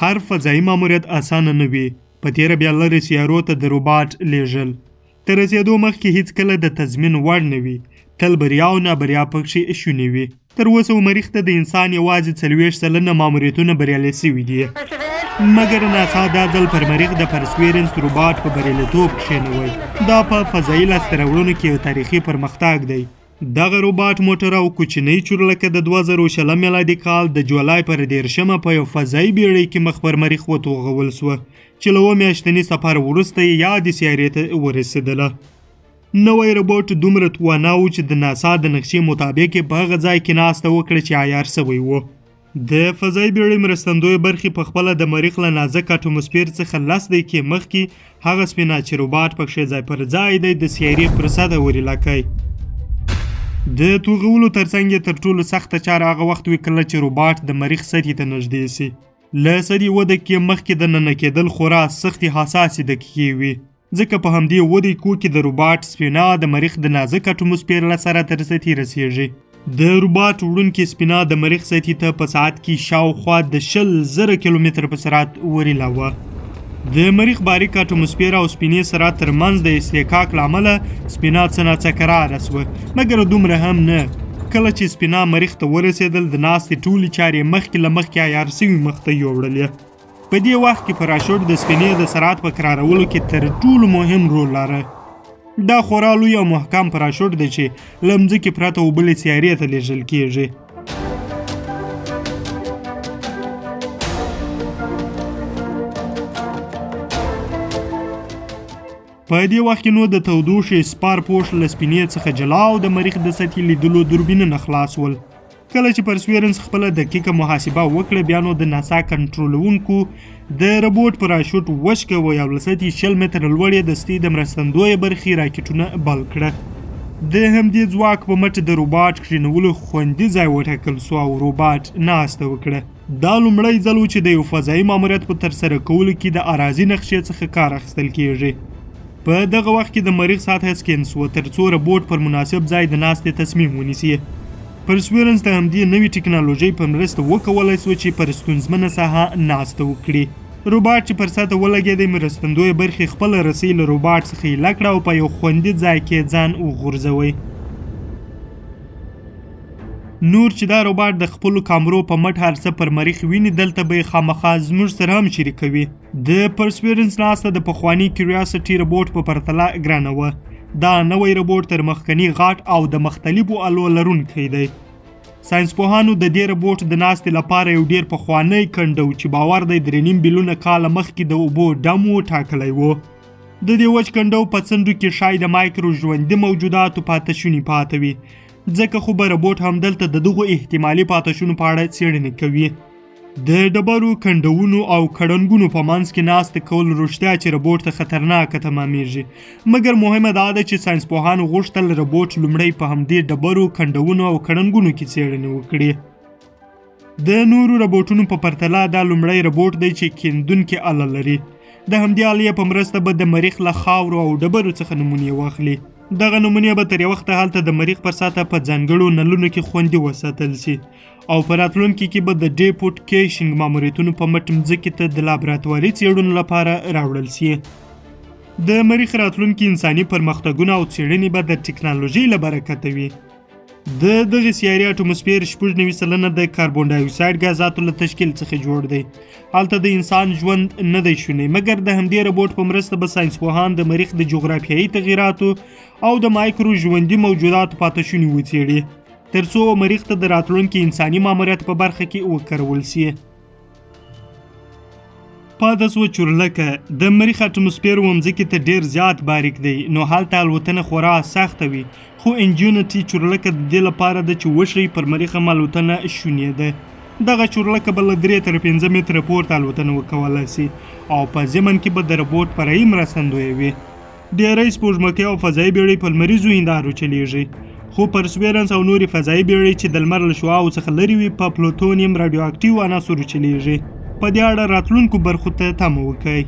هر فضایي ماموریت اسانه نه وي. په تیره بیا لرې سیارو ته د روباټ لیږل تر رسېدو مخکې هیڅکله د تضمین وړ نه وي. تل بریا او نابریا پکښې شونې وي. تر اوسه مریخ ته د انسان یوازې 40 سلنه ماموریتونه بریالي سوي دي. مګر ناسا دا ځل پر مریخ د پرسویرنس روباټ په بریالیتوب کښېنوی. دا په فضایي لاسته راوړنو کې یو تاریخي پرمختګ دی. دغه روباټ موټر او کوچنۍ چورلکه د 2000 میلادي کال د جولای پر 13 په یو فضایي بیړۍ کې مخ پر مریخ وتوغول سوه چې له 7 میاشتني سفر وروسته یې یادې سیارې ته ورسېدله. نوی روبوټ دومره توانا و چې د ناسا د نقشې مطابق په هغه ځای کې ناسته وکړه چې عیار سوی و. د فضایي بیړۍ مرستندوی برخې په خپله د مریخ له نازک اټموسفیر څخه 10 دقیقې مخکې هغه سپینه چې روباټ پکښې ځای پر ځای دی د سیارې پر سطحه ورلاکوي. د توغولو ترڅنګ یې تر ټولو سخته چاره هغه وخت وي کله چې روباټ د مریخ سطحې ته نږدې سي. له سدي 7 دقیقې مخکې د ننه کېدل خورا سختې حساسې دقیقې وي، ځکه په همدې 7 دقیقو کې د روباټ سپینا د مریخ د نازک اټموسفیر له سره تر سطحې رسیږي. د روباټ وړونکې سپینا د مریخ سطحې ته په ساعت کې شاوخوا د 20,000 کیلومتر په سرعت ورلاوه. د مریخ باریک اټموسفیر او سپینې سرعت ترمنځ د اصطکاک له امله سپینا څه ناڅه کراره سوه، مګر دومره هم نه. کله چې سپینا مریخ ته ورسېدل د ناستې ټولې چارې مخکې له مخکې عیار سوي مخ ته یوړلې. په دې وخت کې پراشوټ د سپینې د سرعت په کرارولو کې تر ټولو مهم رول لاره. دا خورا لوی او محکم پراشوټ دی چې له مځکې پرته اوبلې سیارې ته لیږل کېږي. په دې وخت کې نو د تودوخې سپار پوښ له سپینې څخه جلا او د مریخ د سطحې لیدلو دوربینونه خلاص ول. کله چې پرسویرنس خپله دقیقه محاسبه وکړه بیا نو د ناسا کنټرولونکو د روبوټ پراشوټ وشکوی او له سطحې 20 متره لوړې د ستې د مرستندویه برخې راکټونه بل کړه. د همدې ځواک په مټ د روباټ کښېنولو خوندي ځای وټاکل سو او روباټ ناسته وکړه. دا لومړی ځل و چې د یو فضایي ماموریت په ترسره کولو کې د اراضي نقشې څخه کار اخیستل کېږي. په دغه وخت کې د مریخ سطحه سکین سوه تر څو روبوټ پر مناسب ځای د ناستې تصمیم ونیسي. پرسویرنس د همدې نوې ټکنالوژۍ په مرسته وکولی سو چې پر ستونزمنه ساحه ناسته وکړي. روباټ چې پر سطحه ولګېدی مرستندویه برخې خپله رسۍ له روباټ څخه ایله کړه او په یو خوندي ځای کې ځان وغورځوی. نور چې دا روباټ د خپلو کامرو په مټ هر څه پر مریخ ویني دلته به یې خامخا زموږ سره هم شریکوي. د پرسویرنس ناسته د پخواني کیوریاسټي روبوټ په پرتله ګرانه وه. دا نوی روبوټ تر مخکني غاټ او د مختلفو الو لرونکی دی. ساینسپوهانو د دې روبوټ د ناستې لپاره یو ډیر پخوانی کنډو چې باور دی 3.5 بلیونه کاله مخکې د اوبو ډم ټاکلی و. د دې وچ کنډو په څنډو کې شاید د مایکرو ژوندي موجوداتو پاتشوني پاته وي، ځکه خو به روبوټ هم دلته د دغو احتمالي پاتشونو په اړه څېړنې کوي. د ډبرو کنډونو او کړنګونو په منځ کې ناسته کول رښتیا چې روبوټ ته خطرناکه تمامیږي، مګر مهمه دا ده چې ساینسپوهانو غوښتل روبوټ لومړی په همدې ډبرو کنډونو او کړنګونو کې څېړنې وکړي. د نورو روبوټونو په پرتله دا لومړی روبوټ دی چې کیندونکې اله لري. د همدې الې په مرسته به د مریخ له خاورو او ډبرو څخه نمونې واخلي. دغه نمونې به تر یو وخته هلته د مریخ پر سطحه په ځانګړو نلونو کې خوندي وساتل سي او په راتلونکي کې به د ډیپوټ کیشنګ ماموریتونو په مټ مځکې ته د لابراتواري څېړنو لپاره راوړل سي. د مریخ راتلونکي انساني پرمختګونه او څېړنې به د ټکنالوژۍ له برکته وي. د دغې سیارې اټموسفیر 90% سلنه د کاربن ډای اکساید غازاتو له تشکیل څخه جوړ دی. هلته د انسان ژوند نه دی شونی، مګر د همدې روبوټ په مرسته به ساینسپوهان د مریخ د جغرافیایي تغییراتو او د مایکرو ژوندي موجوداتو پاتشوني وڅېړي تر څو مریخ ته د راتلونکي انساني ماموریت په برخه کې وکارول سي. پاتې سوه چورلکه د مریخ اټموسفیر مځکې ته ډیر زیات باریک دی، نو هلته الوتنه خورا سخته وي، خو انجینټي چورلکه د دې لپاره ده چې وشي پر مریخ هم الوتنه شونې ده. دغه چورلکه به له 3 تر 5 متره پورته الوتنه وکولی سي او په ضمن کې به د روبوټ فرعي مرستندوی وي. ډیری سپوږمکۍ او فضایي بیړۍ په لمریزو هندارو چلیږي، خو پرسویرنس او نورې فضایي بیړۍ چې د لمر له شعاعو څخه لرې وي په پلوتونیم راډیو اکټیو عناصرو چلیږي. په دې اړه راتلونکو برخو ته تمه وکړئ.